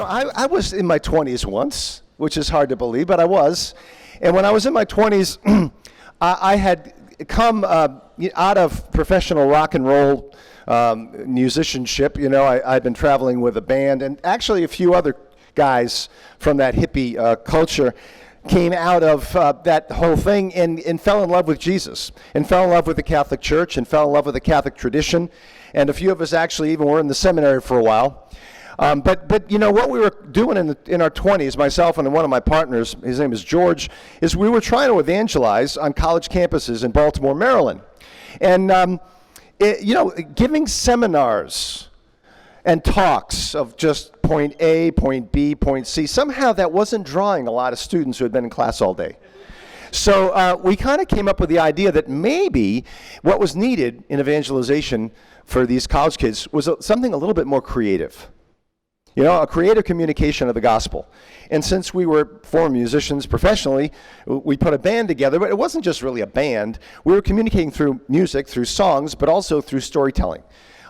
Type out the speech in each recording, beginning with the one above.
I was in my 20s once, which is hard to believe, but I was. And when I was in my 20s, I had come out of professional rock and roll musicianship. I'd been traveling with a band, and actually a few other guys from that hippie culture came out of that whole thing and fell in love with Jesus, and fell in love with the Catholic Church, and fell in love with the Catholic tradition. And a few of us actually even were in the seminary for a while. But what we were doing in our 20s, myself and one of my partners, his name is George, is we were trying to evangelize on college campuses in Baltimore, Maryland. And, giving seminars and talks of just point A, point B, point C, somehow that wasn't drawing a lot of students who had been in class all day. So we kind of came up with the idea that maybe what was needed in evangelization for these college kids was something a little bit more creative. A creative communication of the gospel. And since we were former musicians professionally, we put a band together, but it wasn't just really a band. We were communicating through music, through songs, but also through storytelling.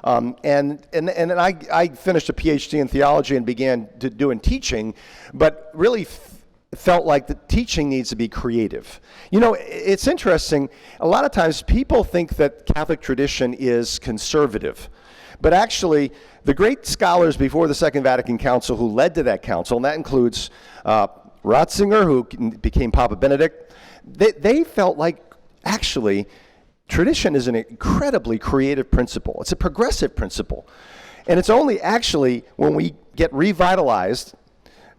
And I finished a PhD in theology and began doing teaching, but really felt like the teaching needs to be creative. It's interesting, a lot of times people think that Catholic tradition is conservative, but actually the great scholars before the Second Vatican Council who led to that council, and that includes Ratzinger, who became Papa Benedict, they felt like actually tradition is an incredibly creative principle. It's a progressive principle. And it's only actually when we get revitalized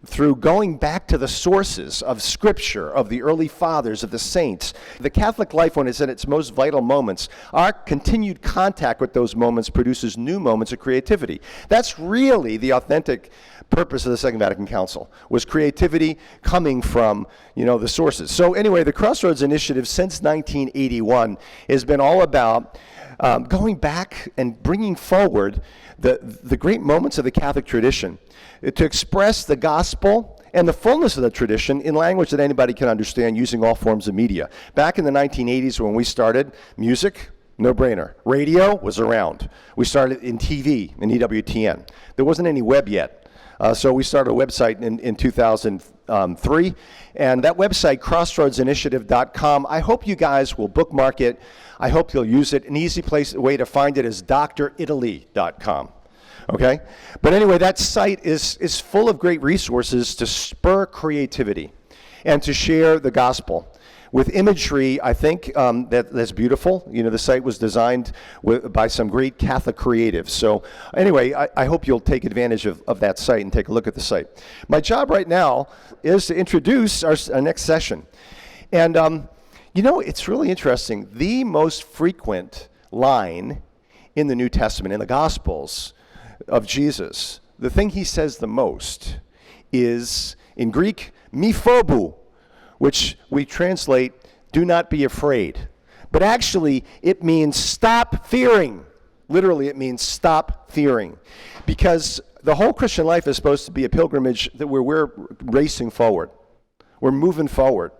through going back to the sources of Scripture, of the early fathers, of the saints. The Catholic life, when it's at its most vital moments, our continued contact with those moments produces new moments of creativity. That's really the authentic purpose of the Second Vatican Council, was creativity coming from, the sources. So anyway, the Crossroads Initiative since 1981 has been all about going back and bringing forward the great moments of the Catholic tradition to express the gospel and the fullness of the tradition in language that anybody can understand using all forms of media. Back in the 1980s when we started, music, no-brainer. Radio was around. We started in TV, in EWTN. There wasn't any web yet. So we started a website in 2003, and that website, crossroadsinitiative.com, I hope you guys will bookmark it. I hope you'll use it. An easy way to find it is dritaly.com. Okay? But anyway, that site is full of great resources to spur creativity and to share the gospel with imagery, I think, that's beautiful. The site was designed by some great Catholic creatives. So anyway, I hope you'll take advantage of that site and take a look at the site. My job right now is to introduce our next session. And, it's really interesting. The most frequent line in the New Testament, in the Gospels of Jesus, the thing he says the most is, in Greek, mi phobou, which we translate, do not be afraid. But actually, it means stop fearing. Literally, it means stop fearing. Because the whole Christian life is supposed to be a pilgrimage that we're racing forward. We're moving forward.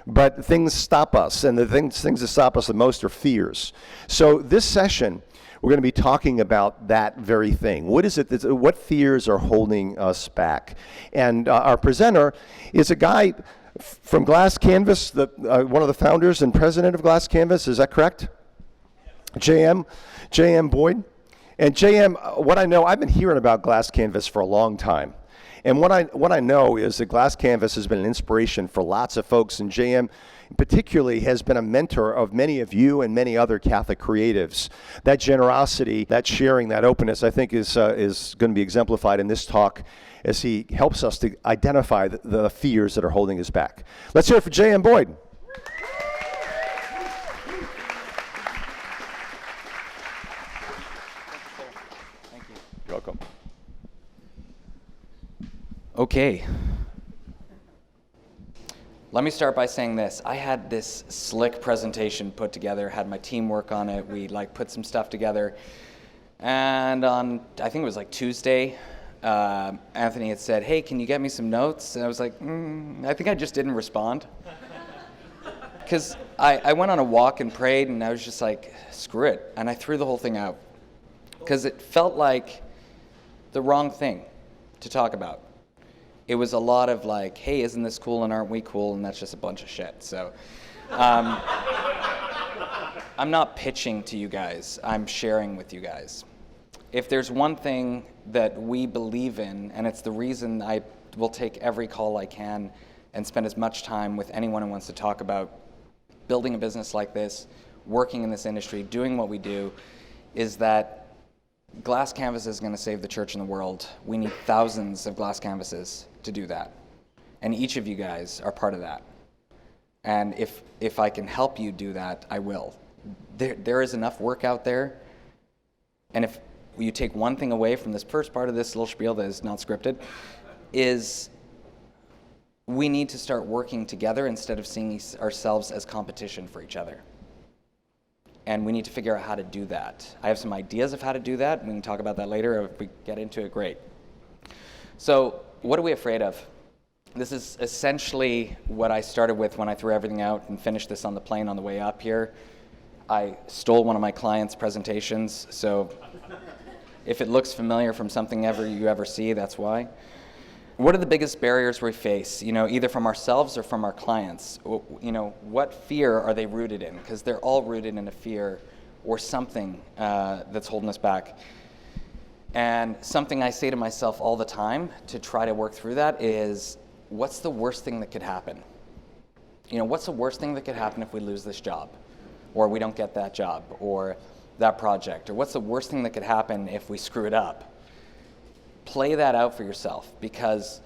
But things stop us, and the things that stop us the most are fears. So this session, we're going to be talking about that very thing. What is it? What fears are holding us back? And our presenter is a guy from Glass Canvas, one of the founders and president of Glass Canvas. Is that correct? J.M. Boyd. And J.M., what I know, I've been hearing about Glass Canvas for a long time. And what I know is that Glass Canvas has been an inspiration for lots of folks, and J.M. particularly has been a mentor of many of you and many other Catholic creatives. That generosity, that sharing, that openness, I think is going to be exemplified in this talk as he helps us to identify the fears that are holding us back. Let's hear it for J.M. Boyd. Thank you. You're welcome. Okay. Let me start by saying this. I had this slick presentation put together, had my team work on it. We put some stuff together. And on, I think it was Tuesday, Anthony had said, hey, can you get me some notes? And I was like, I think I just didn't respond. Because I went on a walk and prayed, and I was just like, screw it. And I threw the whole thing out. Because it felt like the wrong thing to talk about. it was a lot of like, hey, isn't this cool and aren't we cool? And that's just a bunch of shit. So I'm not pitching to you guys. I'm sharing with you guys. If there's one thing that we believe in, and it's the reason I will take every call I can and spend as much time with anyone who wants to talk about building a business like this, working in this industry, doing what we do, is that glass canvas is going to save the church and the world. We need thousands of glass canvases to do that. And each of you guys are part of that. And if I can help you do that, I will. There is enough work out there. And if you take one thing away from this first part of this little spiel that is not scripted, is we need to start working together instead of seeing ourselves as competition for each other. And we need to figure out how to do that. I have some ideas of how to do that. We can talk about that later. If we get into it, great. So what are we afraid of? This is essentially what I started with when I threw everything out and finished this on the plane on the way up here. I stole one of my clients' presentations, so if it looks familiar from something you ever see, that's why. What are the biggest barriers we face, either from ourselves or from our clients? What fear are they rooted in? Because they're all rooted in a fear or something that's holding us back. And something I say to myself all the time to try to work through that is, what's the worst thing that could happen? What's the worst thing that could happen if we lose this job? Or we don't get that job, or that project? Or what's the worst thing that could happen if we screw it up? Play that out for yourself, because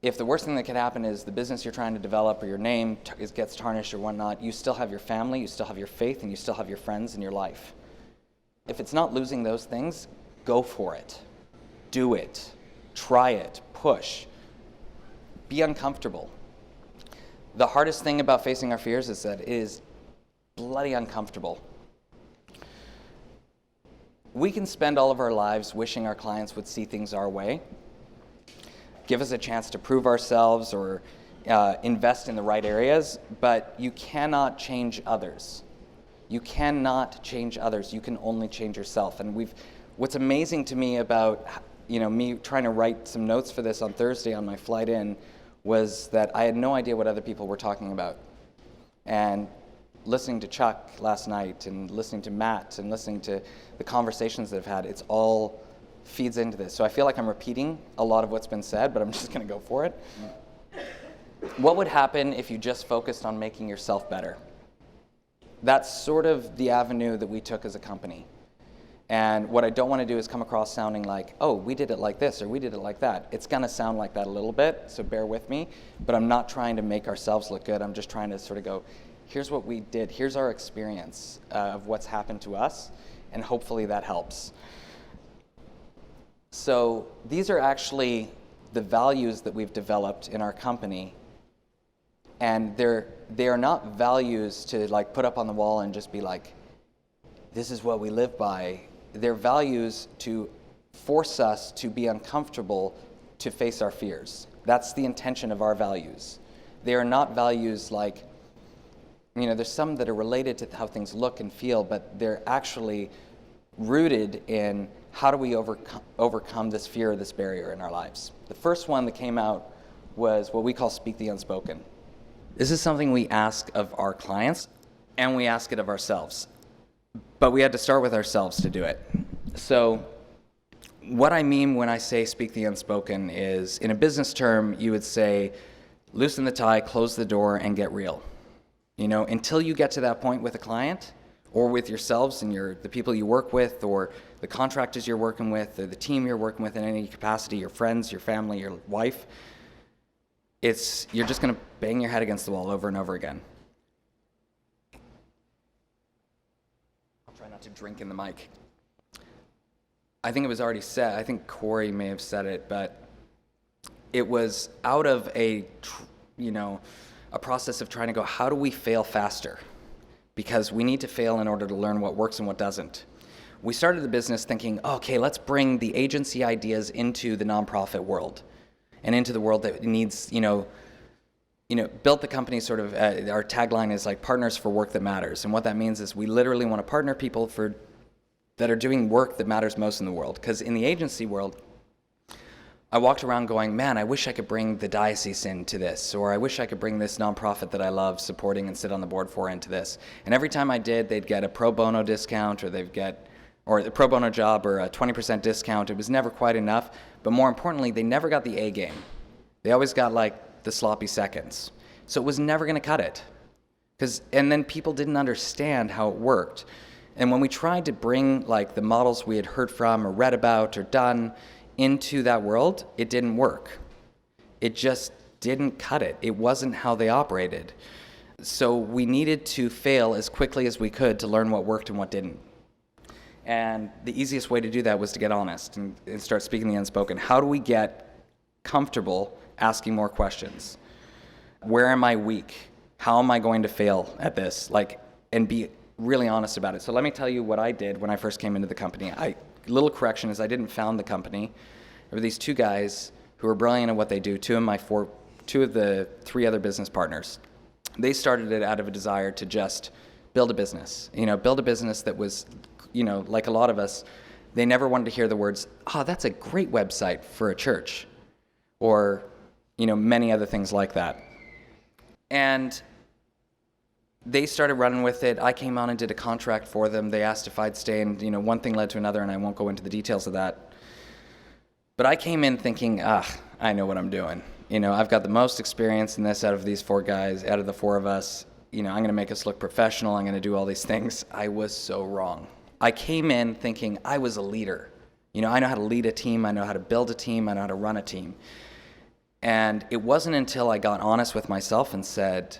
if the worst thing that could happen is the business you're trying to develop or your name gets tarnished or whatnot, you still have your family, you still have your faith, and you still have your friends in your life. If it's not losing those things, go for it. Do it. Try it. Push. Be uncomfortable. The hardest thing about facing our fears is that it is bloody uncomfortable. We can spend all of our lives wishing our clients would see things our way, give us a chance to prove ourselves or invest in the right areas, but you cannot change others. You cannot change others. You can only change yourself. And what's amazing to me about me trying to write some notes for this on Thursday on my flight in was that I had no idea what other people were talking about. And listening to Chuck last night and listening to Matt and listening to the conversations that I've had, it's all feeds into this. So I feel like I'm repeating a lot of what's been said, but I'm just going to go for it. What would happen if you just focused on making yourself better? That's sort of the avenue that we took as a company. And what I don't want to do is come across sounding like, oh, we did it like this or we did it like that. It's going to sound like that a little bit, so bear with me. But I'm not trying to make ourselves look good. I'm just trying to sort of go, here's what we did. Here's our experience of what's happened to us, and hopefully that helps. So these are actually the values that we've developed in our company, and they are not values to like put up on the wall and just be like, this is what we live by. They're values to force us to be uncomfortable to face our fears. That's the intention of our values. They are not values like, there's some that are related to how things look and feel, but they're actually rooted in how do we overcome this fear or this barrier in our lives. The first one that came out was what we call Speak the Unspoken. This is something we ask of our clients, and we ask it of ourselves. But we had to start with ourselves to do it. So what I mean when I say Speak the Unspoken is, in a business term, you would say, loosen the tie, close the door, and get real. Until you get to that point with a client, or with yourselves and the people you work with, or the contractors you're working with, or the team you're working with in any capacity, your friends, your family, your wife, you're just going to bang your head against the wall over and over again. I'll try not to drink in the mic. I think it was already said, I think Corey may have said it, but it was out of a process of trying to go, how do we fail faster? Because we need to fail in order to learn what works and what doesn't. We started the business thinking, okay, let's bring the agency ideas into the nonprofit world and into the world that needs, built the company sort of, our tagline is like partners for work that matters. And what that means is we literally want to partner people that are doing work that matters most in the world. Because in the agency world, I walked around going, man, I wish I could bring the diocese into this, or I wish I could bring this nonprofit that I love supporting and sit on the board for into this. And every time I did, they'd get a pro bono discount, or a pro bono job, or a 20% discount. It was never quite enough. But more importantly, they never got the A game. They always got like the sloppy seconds. So it was never going to cut it. And then people didn't understand how it worked. And when we tried to bring like the models we had heard from or read about or done into that world, it didn't work. It just didn't cut it. It wasn't how they operated. So we needed to fail as quickly as we could to learn what worked and what didn't. And the easiest way to do that was to get honest and start speaking the unspoken. How do we get comfortable asking more questions? Where am I weak? How am I going to fail at this? And be really honest about it. So let me tell you what I did when I first came into the company. Little correction is I didn't found the company. There were these two guys who were brilliant at what they do, two of the three other business partners. They started it out of a desire to just build a business. Build a business that was, like a lot of us, they never wanted to hear the words, that's a great website for a church, or, many other things like that. And they started running with it. I came on and did a contract for them. They asked if I'd stay, and one thing led to another, and I won't go into the details of that. But I came in thinking, I know what I'm doing. I've got the most experience in this out of these four guys, out of the four of us. I'm going to make us look professional. I'm going to do all these things. I was so wrong. I came in thinking I was a leader. I know how to lead a team. I know how to build a team. I know how to run a team. And it wasn't until I got honest with myself and said,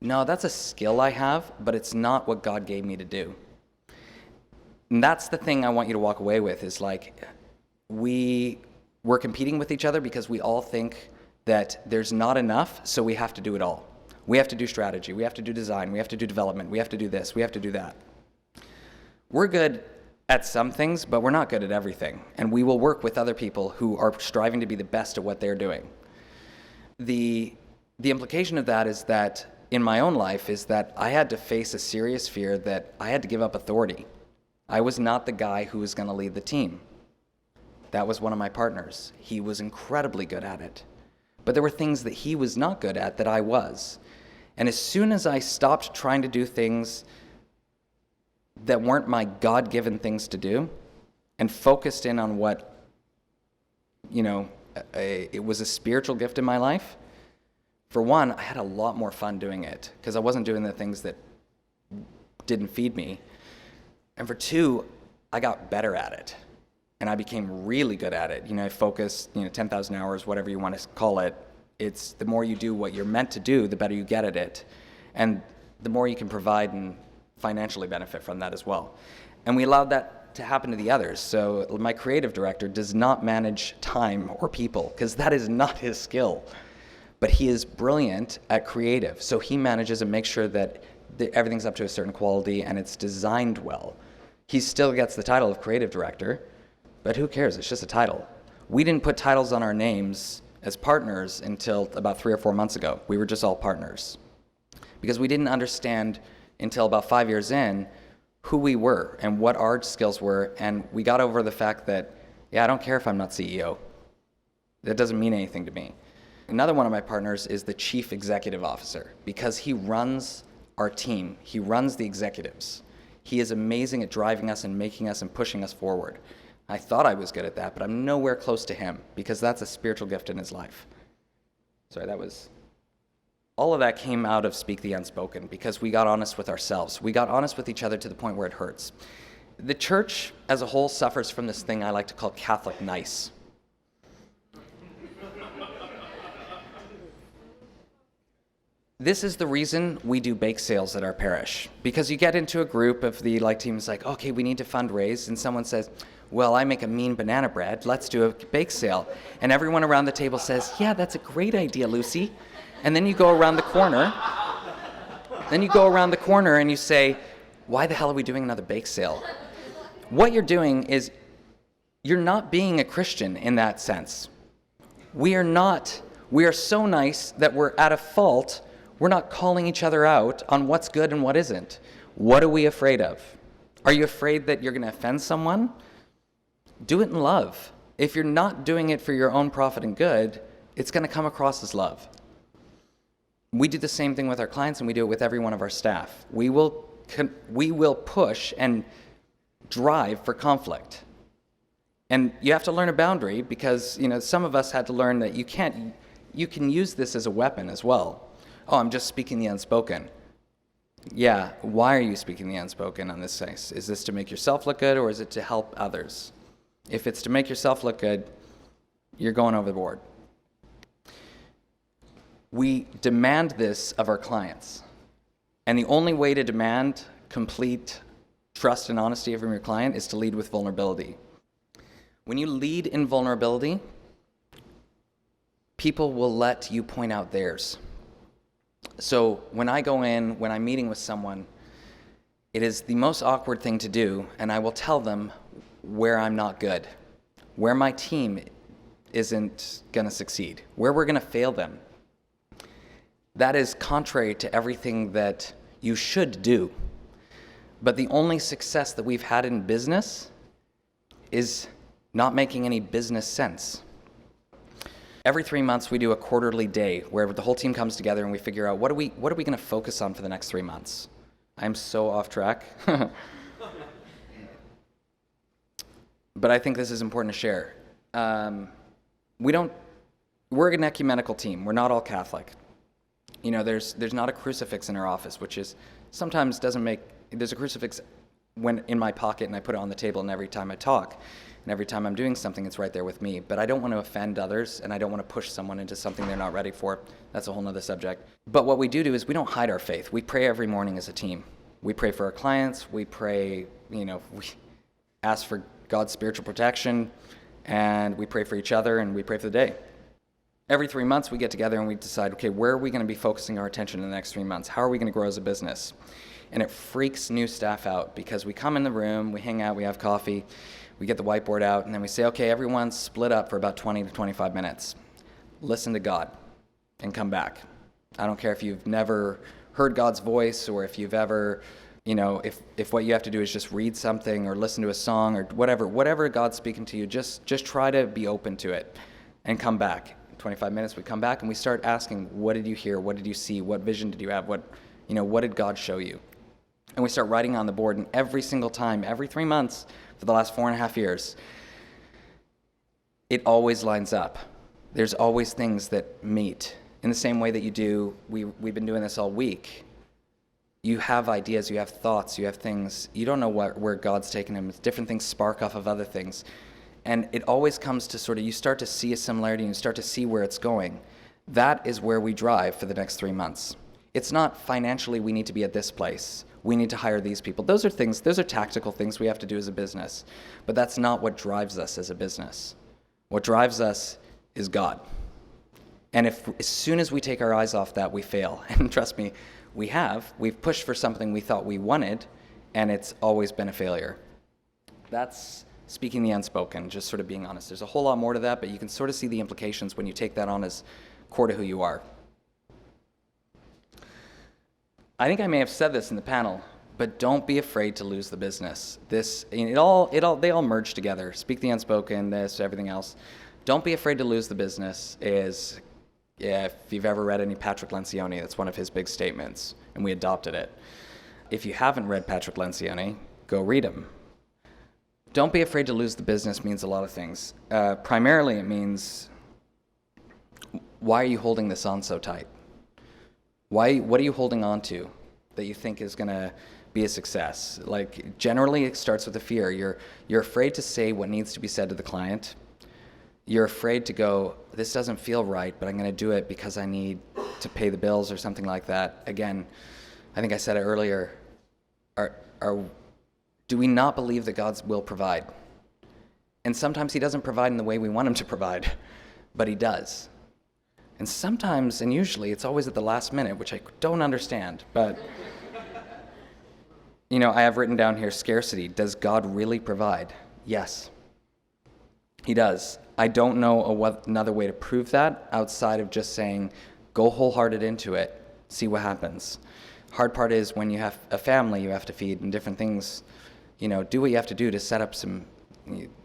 no, that's a skill I have, but it's not what God gave me to do. And that's the thing I want you to walk away with, is we're competing with each other because we all think that there's not enough, so we have to do it all. We have to do strategy, we have to do design, we have to do development, we have to do this, we have to do that. We're good at some things, but we're not good at everything. And we will work with other people who are striving to be the best at what they're doing. The implication of that is that in my own life is that I had to face a serious fear that I had to give up authority. I was not the guy who was going to lead the team. That was one of my partners. He was incredibly good at it. But there were things that he was not good at that I was. And as soon as I stopped trying to do things that weren't my God-given things to do and focused in on what, it was a spiritual gift in my life, for one, I had a lot more fun doing it because I wasn't doing the things that didn't feed me. And for two, I got better at it. And I became really good at it. I focused, 10,000 hours, whatever you want to call it. It's the more you do what you're meant to do, the better you get at it. And the more you can provide and financially benefit from that as well. And we allowed that to happen to the others. So my creative director does not manage time or people because that is not his skill. But he is brilliant at creative. So he manages and makes sure that everything's up to a certain quality and it's designed well. He still gets the title of creative director, but who cares? It's just a title. We didn't put titles on our names as partners until about 3 or 4 months ago. We were just all partners. Because we didn't understand until about 5 years in who we were and what our skills were, and we got over the fact that, I don't care if I'm not CEO. That doesn't mean anything to me. Another one of my partners is the chief executive officer because he runs our team. He runs the executives. He is amazing at driving us and making us and pushing us forward. I thought I was good at that, but I'm nowhere close to him because that's a spiritual gift in his life. All of that came out of Speak the Unspoken because we got honest with ourselves. We got honest with each other to the point where it hurts. The church as a whole suffers from this thing I like to call Catholic nice. This is the reason we do bake sales at our parish. Because you get into a group of the teams okay, we need to fundraise, and someone says, well, I make a mean banana bread, let's do a bake sale. And everyone around the table says, yeah, that's a great idea, Lucy. And then you go around the corner, and you say, why the hell are we doing another bake sale? What you're doing is, you're not being a Christian in that sense. We are so nice that we're at a fault. We're not calling each other out on what's good and what isn't. What are we afraid of? Are you afraid that you're going to offend someone? Do it in love. If you're not doing it for your own profit and good, it's going to come across as love. We do the same thing with our clients, and we do it with every one of our staff. We will push and drive for conflict. And you have to learn a boundary because, some of us had to learn that you can use this as a weapon as well. Oh, I'm just speaking the unspoken. Yeah, why are you speaking the unspoken on this case? Is this to make yourself look good, or is it to help others? If it's to make yourself look good, you're going overboard. We demand this of our clients. And the only way to demand complete trust and honesty from your client is to lead with vulnerability. When you lead in vulnerability, people will let you point out theirs. So when I go in, when I'm meeting with someone, it is the most awkward thing to do, and I will tell them where I'm not good, where my team isn't going to succeed, where we're going to fail them. That is contrary to everything that you should do. But the only success that we've had in business is not making any business sense. Every 3 months, we do a quarterly day where the whole team comes together and we figure out what are we going to focus on for the next 3 months. I'm so off track. But I think this is important to share. We're an ecumenical team. We're not all Catholic. There's not a crucifix in our office, which is sometimes there's a crucifix when in my pocket, and I put it on the table, and every time I talk, and every time I'm doing something, it's right there with me. But I don't want to offend others, and I don't want to push someone into something they're not ready for. That's a whole other subject. But what we do is we don't hide our faith. We pray every morning as a team. We pray for our clients. We pray, we ask for God's spiritual protection, and we pray for each other, and we pray for the day. Every 3 months, we get together and we decide, okay, where are we going to be focusing our attention in the next 3 months? How are we going to grow as a business? And it freaks new staff out because we come in the room, we hang out, we have coffee, we get the whiteboard out, and then we say, okay, everyone split up for about 20 to 25 minutes. Listen to God and come back. I don't care if you've never heard God's voice or if you've ever, if what you have to do is just read something or listen to a song or whatever God's speaking to you, just try to be open to it and come back. 25 minutes, we come back and we start asking, what did you hear? What did you see? What vision did you have? What did God show you? And we start writing on the board, and every single time, every 3 months for the last 4.5 years, it always lines up. There's always things that meet. In the same way that you do, we've been doing this all week. You have ideas, you have thoughts, you have things. You don't know where God's taking them. Different things spark off of other things. And it always comes to you start to see a similarity and you start to see where it's going. That is where we drive for the next 3 months. It's not financially we need to be at this place. We need to hire these people. Those are tactical things we have to do as a business. But that's not what drives us as a business. What drives us is God. And as soon as we take our eyes off that, we fail. And trust me, we've pushed for something we thought we wanted, and it's always been a failure. That's speaking the unspoken, just sort of being honest. There's a whole lot more to that, but you can sort of see the implications when you take that on as core to who you are. I think I may have said this in the panel, but don't be afraid to lose the business. They all merge together. Speak the unspoken, everything else. Don't be afraid to lose the business if you've ever read any Patrick Lencioni, that's one of his big statements, and we adopted it. If you haven't read Patrick Lencioni, go read him. Don't be afraid to lose the business means a lot of things. Primarily, it means, why are you holding this on so tight? What are you holding on to that you think is going to be a success? Like, generally, it starts with a fear. You're afraid to say what needs to be said to the client. You're afraid to go, this doesn't feel right, but I'm going to do it because I need to pay the bills or something like that. Again, I think I said it earlier. Do we not believe that God will provide? And sometimes he doesn't provide in the way we want him to provide, but he does. And sometimes, and usually, it's always at the last minute, which I don't understand. But, I have written down here, scarcity. Does God really provide? Yes, he does. I don't know another way to prove that outside of just saying, go wholehearted into it, see what happens. Hard part is when you have a family you have to feed and different things, do what you have to do to set up some.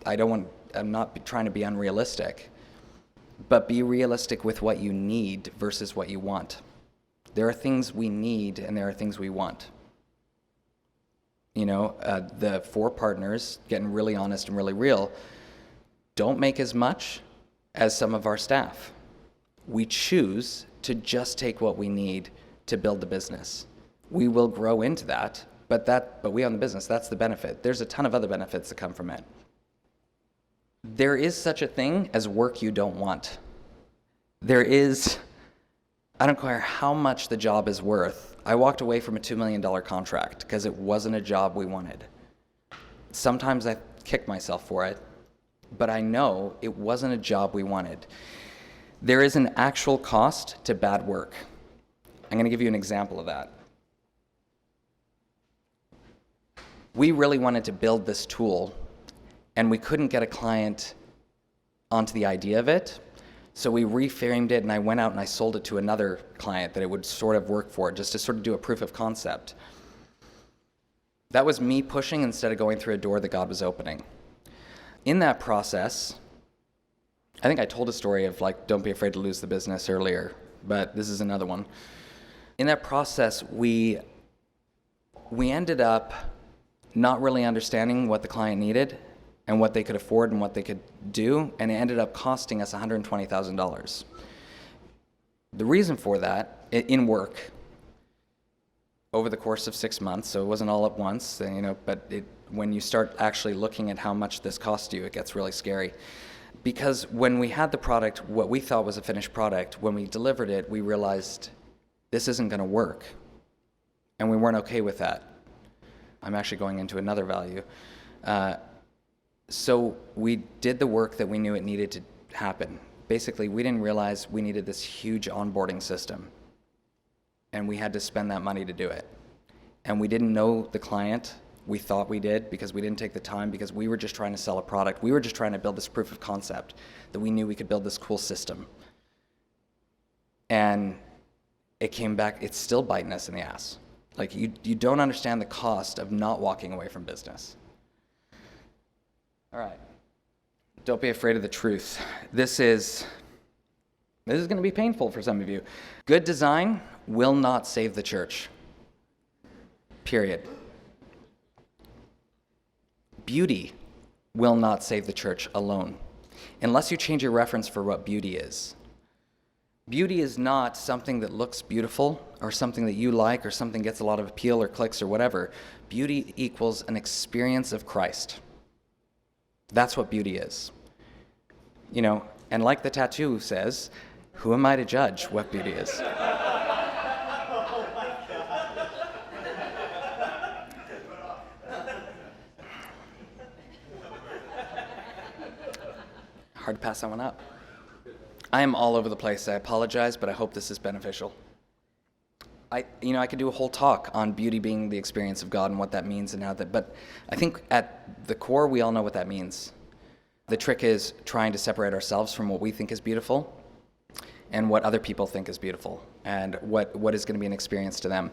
I don't want trying to be unrealistic, but be realistic with what you need versus what you want. There are things we need and there are things we want. The 4 partners, getting really honest and really real, don't make as much as some of our staff. We choose to just take what we need to build the business. We will grow into that, but we own the business. That's the benefit. There's a ton of other benefits that come from it. There is such a thing as work you don't want. I don't care how much the job is worth. I walked away from a $2 million contract because it wasn't a job we wanted. Sometimes I kick myself for it, but I know it wasn't a job we wanted. There is an actual cost to bad work. I'm going to give you an example of that. We really wanted to build this tool, and we couldn't get a client onto the idea of it, so we reframed it, and I went out and I sold it to another client that it would sort of work for, just to sort of do a proof of concept. That was me pushing instead of going through a door that God was opening. In that process, I think I told a story of don't be afraid to lose the business earlier, but this is another one. In that process, we ended up not really understanding what the client needed and what they could afford and what they could do, and it ended up costing us $120,000. The reason for that, in work, over the course of 6 months, so it wasn't all at once, but when you start actually looking at how much this cost you, it gets really scary. Because when we had the product, what we thought was a finished product, when we delivered it, we realized this isn't going to work. And we weren't okay with that. I'm actually going into another value. So we did the work that we knew it needed to happen. Basically, we didn't realize we needed this huge onboarding system. And we had to spend that money to do it. And we didn't know the client. We thought we did because we didn't take the time, because we were just trying to sell a product. We were just trying to build this proof of concept that we knew we could build this cool system. And it came back, it's still biting us in the ass. You don't understand the cost of not walking away from business. All right. Don't be afraid of the truth. This is going to be painful for some of you. Good design will not save the church. Period. Beauty will not save the church alone, unless you change your reference for what beauty is. Beauty is not something that looks beautiful or something that you like or something gets a lot of appeal or clicks or whatever. Beauty equals an experience of Christ. That's what beauty is. And like the tattoo says, who am I to judge what beauty is? Hard to pass that one up. I am all over the place. I apologize, but I hope this is beneficial. I could do a whole talk on beauty being the experience of God and what that means and how that, but I think at the core, we all know what that means. The trick is trying to separate ourselves from what we think is beautiful and what other people think is beautiful and what is going to be an experience to them.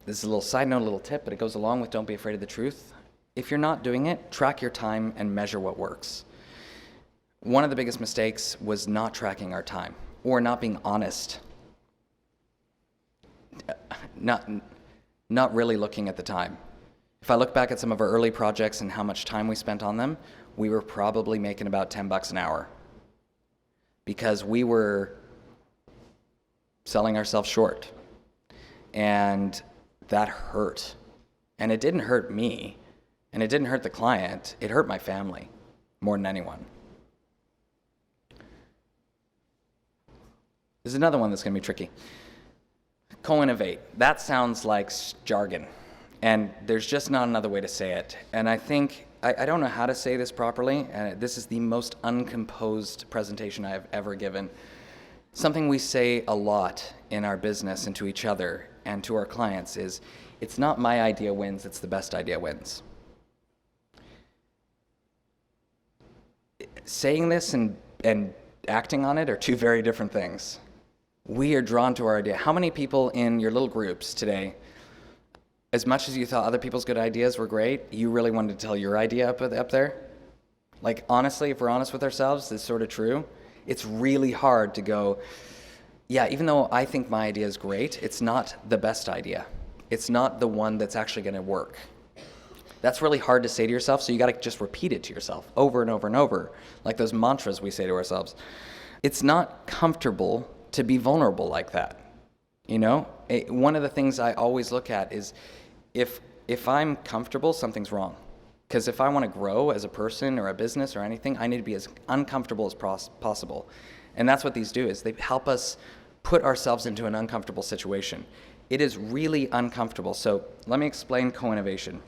This is a little side note, a little tip, but it goes along with don't be afraid of the truth. If you're not doing it, track your time and measure what works. One of the biggest mistakes was not tracking our time or not being honest. Not really looking at the time. If I look back at some of our early projects and how much time we spent on them, we were probably making about $10 an hour because we were selling ourselves short. And that hurt. And it didn't hurt me, and it didn't hurt the client. It hurt my family more than anyone. There's another one that's going to be tricky. Co-innovate. That sounds like jargon, and there's just not another way to say it. And I think, I don't know how to say this properly, and this is the most uncomposed presentation I have ever given. Something we say a lot in our business and to each other and to our clients is, it's not my idea wins, it's the best idea wins. Saying this and acting on it are two very different things. We are drawn to our idea. How many people in your little groups today, as much as you thought other people's good ideas were great, you really wanted to tell your idea up there? Like, honestly, if we're honest with ourselves, it's sort of true. It's really hard to go, yeah, even though I think my idea is great, it's not the best idea. It's not the one that's actually going to work. That's really hard to say to yourself, so you got to just repeat it to yourself over and over and over, like those mantras we say to ourselves. It's not comfortable to be vulnerable like that. You know, one of the things I always look at is if I'm comfortable, something's wrong. Because if I want to grow as a person or a business or anything, I need to be as uncomfortable as possible. And that's what these do, is they help us put ourselves into an uncomfortable situation. It is really uncomfortable. So let me explain co-innovation.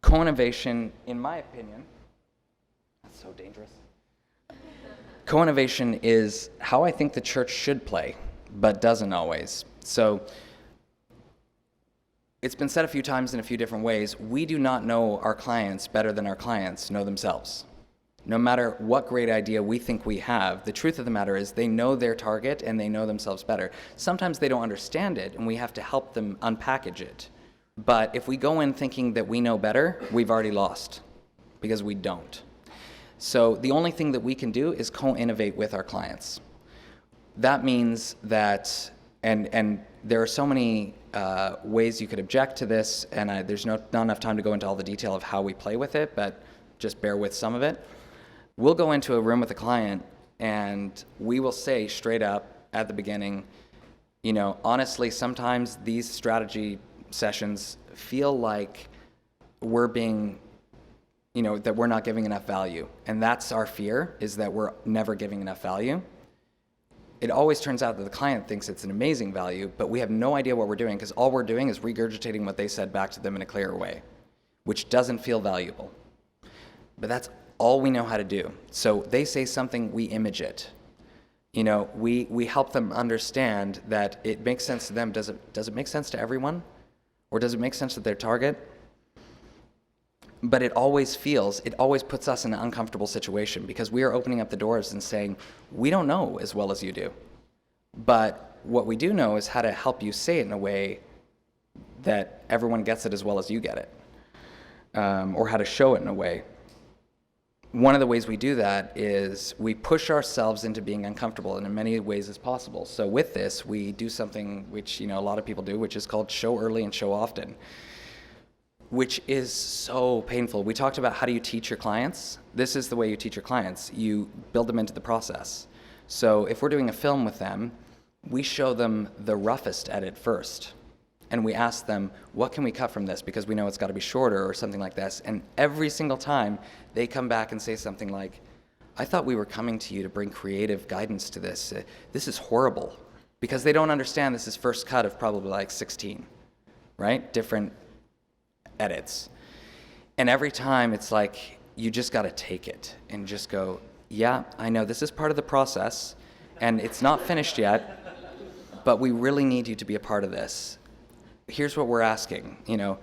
Co-innovation, in my opinion, that's so dangerous. Co-innovation is how I think the church should play, but doesn't always. So it's been said a few times in a few different ways. We do not know our clients better than our clients know themselves. No matter what great idea we think we have, the truth of the matter is they know their target and they know themselves better. Sometimes they don't understand it, and we have to help them unpackage it. But if we go in thinking that we know better, we've already lost, because we don't. So the only thing that we can do is co-innovate with our clients. That means that, and there are so many ways you could object to this, and there's not enough time to go into all the detail of how we play with it, but just bear with some of it. We'll go into a room with a client, and we will say straight up at the beginning, you know, honestly, sometimes these strategy sessions feel like we're being, you know, that we're not giving enough value. And that's our fear, is that we're never giving enough value. It always turns out that the client thinks it's an amazing value, but we have no idea what we're doing, because all we're doing is regurgitating what they said back to them in a clearer way, which doesn't feel valuable. But that's all we know how to do. So they say something, we image it. You know, we help them understand that it makes sense to them. Does it make sense to everyone? Or does it make sense to their target? But it always puts us in an uncomfortable situation, because we are opening up the doors and saying, we don't know as well as you do. But what we do know is how to help you say it in a way that everyone gets it as well as you get it, or how to show it in a way. One of the ways we do that is we push ourselves into being uncomfortable in as many ways as possible. So with this, we do something which, you know, a lot of people do, which is called show early and show often, which is so painful. We talked about how do you teach your clients. This is the way you teach your clients. You build them into the process. So if we're doing a film with them, we show them the roughest edit first. And we ask them, what can we cut from this? Because we know it's got to be shorter or something like this. And every single time they come back and say something like, I thought we were coming to you to bring creative guidance to this. This is horrible. Because they don't understand this is first cut of probably like 16, right? Different edits. And every time it's like, you just got to take it and just go, yeah, I know this is part of the process and it's not finished yet, but we really need you to be a part of this. Here's what we're asking. You know,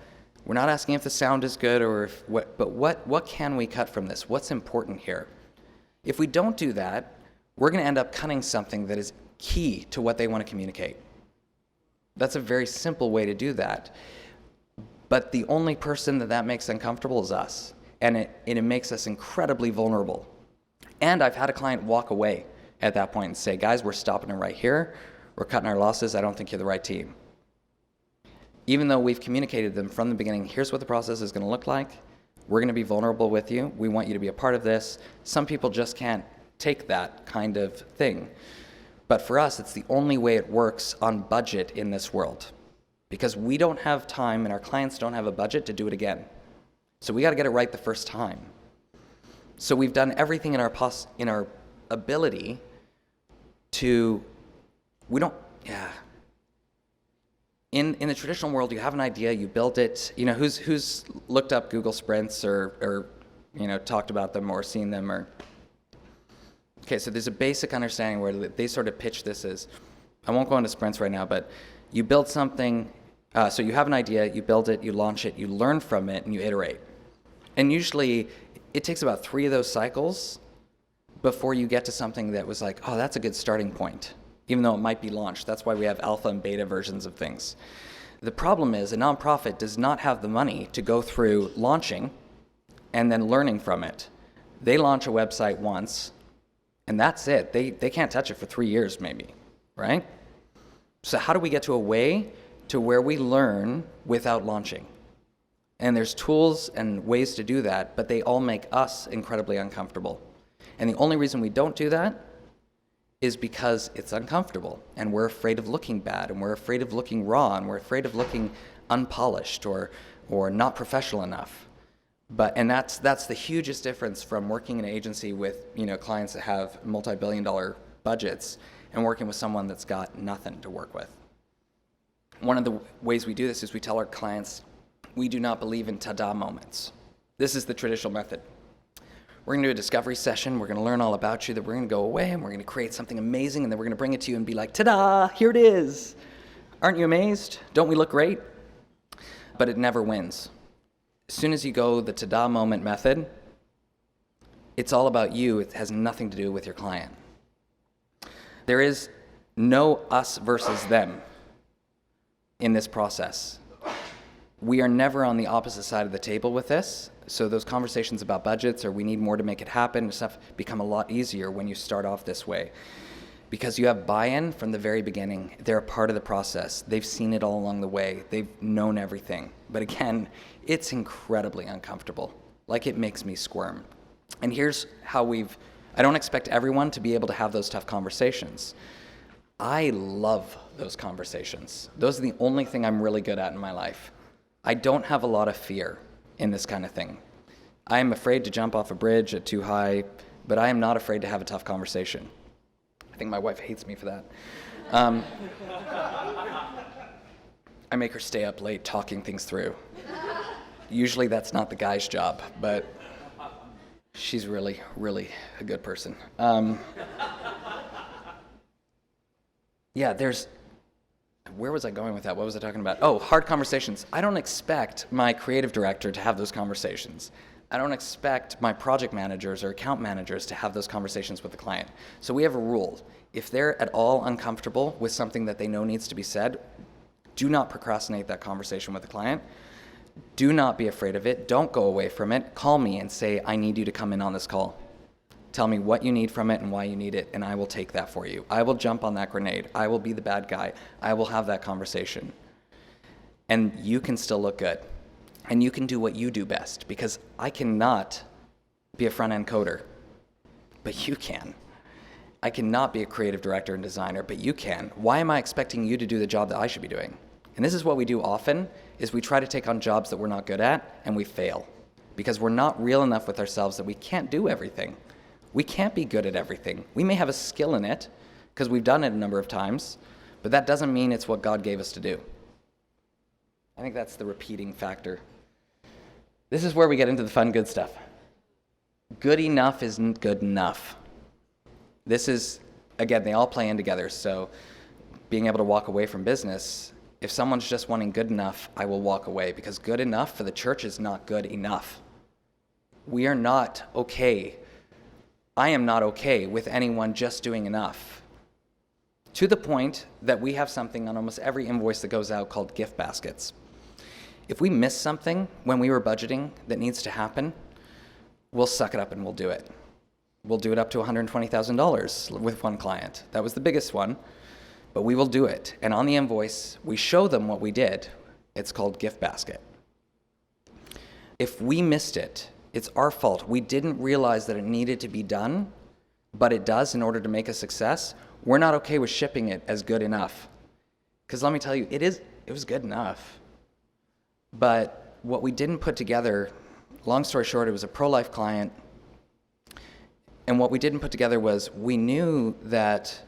we're not asking if the sound is good or if what can we cut from this? What's important here? If we don't do that, we're going to end up cutting something that is key to what they want to communicate. That's a very simple way to do that. But the only person that makes uncomfortable is us. And it makes us incredibly vulnerable. And I've had a client walk away at that point and say, guys, we're stopping it right here. We're cutting our losses. I don't think you're the right team. Even though we've communicated to them from the beginning, here's what the process is going to look like. We're going to be vulnerable with you. We want you to be a part of this. Some people just can't take that kind of thing. But for us, it's the only way it works on budget in this world. Because we don't have time and our clients don't have a budget to do it again. So we got to get it right the first time. So we've done everything in our ability to, In the traditional world, you have an idea, you build it. You know, who's looked up Google Sprints or you know, talked about them or seen them or. Okay, so there's a basic understanding where they sort of pitch this as, I won't go into sprints right now, but you build something, so you have an idea, you build it, you launch it, you learn from it, and you iterate. And usually it takes about 3 of those cycles before you get to something that was like, oh, that's a good starting point, even though it might be launched. That's why we have alpha and beta versions of things. The problem is a nonprofit does not have the money to go through launching, and then learning from it. They launch a website once, and that's it. They can't touch it for 3 years maybe, right? So how do we get to a way to where we learn without launching? And there's tools and ways to do that, but they all make us incredibly uncomfortable. And the only reason we don't do that is because it's uncomfortable, and we're afraid of looking bad, and we're afraid of looking raw, and we're afraid of looking unpolished or not professional enough. And that's the hugest difference from working in an agency with clients that have multi-billion-dollar budgets and working with someone that's got nothing to work with. One of the ways we do this is we tell our clients, we do not believe in ta-da moments. This is the traditional method. We're going to do a discovery session. We're going to learn all about you. Then we're going to go away and we're going to create something amazing. And then we're going to bring it to you and be like, ta-da, here it is. Aren't you amazed? Don't we look great? But it never wins. As soon as you go the ta-da moment method, it's all about you. It has nothing to do with your client. There is no us versus them in this process. We are never on the opposite side of the table with this. So those conversations about budgets or we need more to make it happen and stuff become a lot easier when you start off this way. Because you have buy-in from the very beginning. They're a part of the process. They've seen it all along the way. They've known everything. But again, it's incredibly uncomfortable. Like, it makes me squirm. And here's how I don't expect everyone to be able to have those tough conversations. I love those conversations. Those are the only thing I'm really good at in my life. I don't have a lot of fear in this kind of thing. I am afraid to jump off a bridge at too high, but I am not afraid to have a tough conversation. I think my wife hates me for that. I make her stay up late talking things through. Usually that's not the guy's job, but she's really, really a good person. Where was I going with that? What was I talking about? Oh, hard conversations. I don't expect my creative director to have those conversations. I don't expect my project managers or account managers to have those conversations with the client. So we have a rule. If they're at all uncomfortable with something that they know needs to be said, do not procrastinate that conversation with the client. Do not be afraid of it. Don't go away from it. Call me and say, I need you to come in on this call. Tell me what you need from it and why you need it, and I will take that for you. I will jump on that grenade. I will be the bad guy. I will have that conversation. And you can still look good. And you can do what you do best, because I cannot be a front-end coder, but you can. I cannot be a creative director and designer, but you can. Why am I expecting you to do the job that I should be doing? And this is what we do often, is we try to take on jobs that we're not good at, and we fail. Because we're not real enough with ourselves that we can't do everything. We can't be good at everything. We may have a skill in it, because we've done it a number of times, but that doesn't mean it's what God gave us to do. I think that's the repeating factor. This is where we get into the fun, good stuff. Good enough isn't good enough. This is, again, they all play in together, so being able to walk away from business, if someone's just wanting good enough, I will walk away, because good enough for the church is not good enough. We are not okay. I am not okay with anyone just doing enough. To the point that we have something on almost every invoice that goes out called gift baskets. If we miss something when we were budgeting that needs to happen, we'll suck it up and we'll do it. We'll do it up to $120,000 with one client. That was the biggest one, but we will do it. And on the invoice, we show them what we did. It's called gift basket. If we missed it, it's our fault. We didn't realize that it needed to be done, but it does in order to make a success. We're not okay with shipping it as good enough. Because let me tell you, it was good enough. But what we didn't put together, long story short, it was a pro-life client. And what we didn't put together was, we knew that,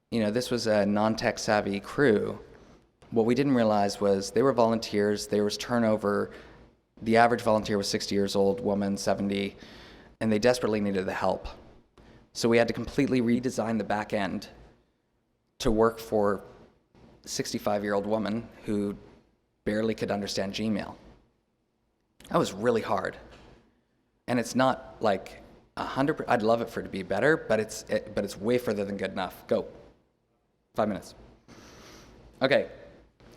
this was a non-tech savvy crew. What we didn't realize was they were volunteers, there was turnover. The average volunteer was 60 years old, woman 70, and they desperately needed the help. So we had to completely redesign the back end to work for a 65-year-old woman who barely could understand Gmail. That was really hard. And it's not like 100%, I'd love it for it to be better, but it's way further than good enough. Go. 5 minutes. Okay.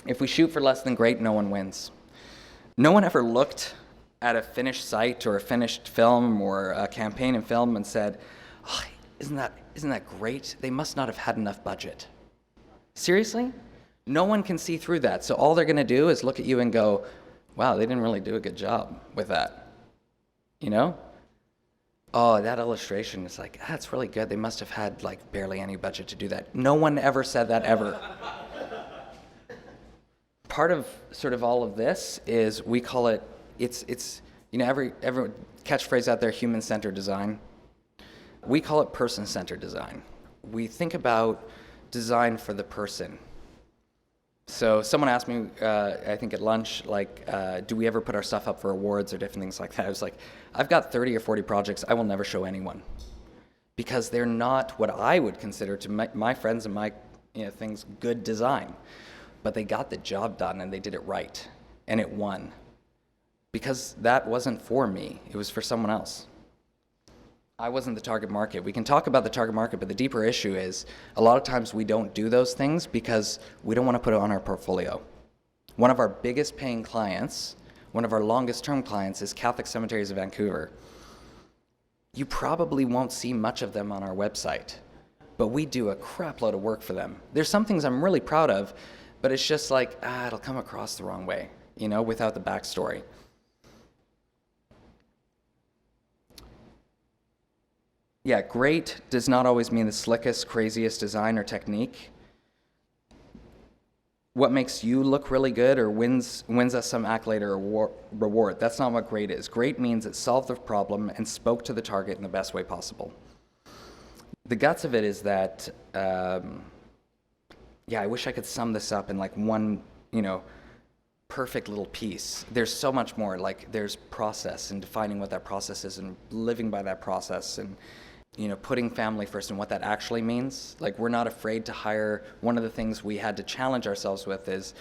If we shoot for less than great, no one wins. No one ever looked at a finished site or a finished film or a campaign in film and said, oh, isn't that great? They must not have had enough budget. Seriously? No one can see through that. So all they're going to do is look at you and go, wow, they didn't really do a good job with that. You know? Oh, that illustration is like, that's really good. They must have had like barely any budget to do that. No one ever said that ever. Part of sort of all of this is we call it, it's you know, every catchphrase out there, human-centered design. We call it person-centered design. We think about design for the person. So someone asked me, I think at lunch, like, do we ever put our stuff up for awards or different things like that? I was like, I've got 30 or 40 projects I will never show anyone because they're not what I would consider to my friends and my things good design. But they got the job done and they did it right and it won. Because that wasn't for me, it was for someone else. I wasn't the target market. We can talk about the target market, but the deeper issue is a lot of times we don't do those things because we don't want to put it on our portfolio. One of our biggest paying clients, one of our longest term clients is Catholic Cemeteries of Vancouver. You probably won't see much of them on our website, but we do a crap load of work for them. There's some things I'm really proud of, but it's just like, it'll come across the wrong way, without the backstory. Yeah, great does not always mean the slickest, craziest design or technique. What makes you look really good or wins us some accolade or reward, that's not what great is. Great means it solved the problem and spoke to the target in the best way possible. The guts of it is that, I wish I could sum this up in like one, perfect little piece. There's so much more, like there's process and defining what that process is and living by that process and putting family first and what that actually means. Like, we're not afraid to hire. One of the things we had to challenge ourselves with is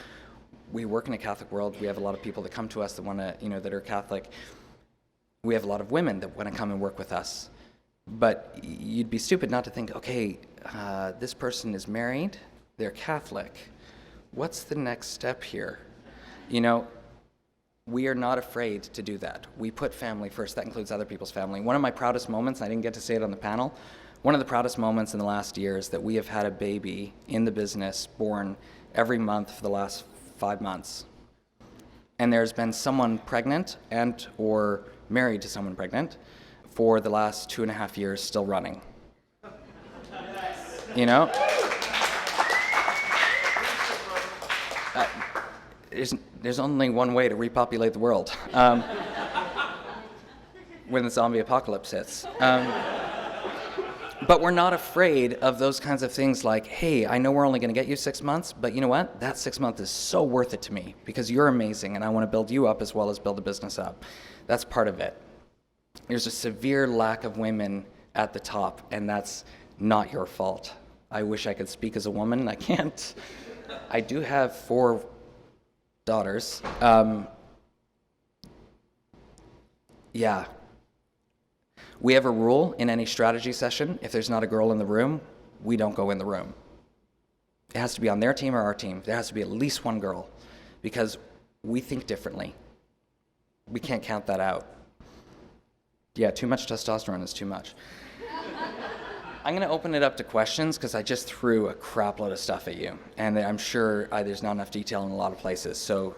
we work in a Catholic world. We have a lot of people that come to us that want to, that are Catholic. We have a lot of women that want to come and work with us. But you'd be stupid not to think, okay, this person is married, they're Catholic. What's the next step here? We are not afraid to do that. We put family first. That includes other people's family. One of my proudest moments, I didn't get to say it on the panel, one of the proudest moments in the last year is that we have had a baby in the business born every month for the last 5 months. And there's been someone pregnant and or married to someone pregnant for the last 2.5 years still running. There's only one way to repopulate the world when the zombie apocalypse hits. But we're not afraid of those kinds of things like, hey, I know we're only going to get you 6 months, but you know what? That 6 months is so worth it to me because you're amazing and I want to build you up as well as build the business up. That's part of it. There's a severe lack of women at the top, and that's not your fault. I wish I could speak as a woman. I can't. I do have 4 daughters. We have a rule in any strategy session. If there's not a girl in the room, we don't go in the room. It has to be on their team or our team. There has to be at least one girl because we think differently. We can't count that out. Yeah, too much testosterone is too much. I'm going to open it up to questions because I just threw a crap load of stuff at you. And I'm sure there's not enough detail in a lot of places. So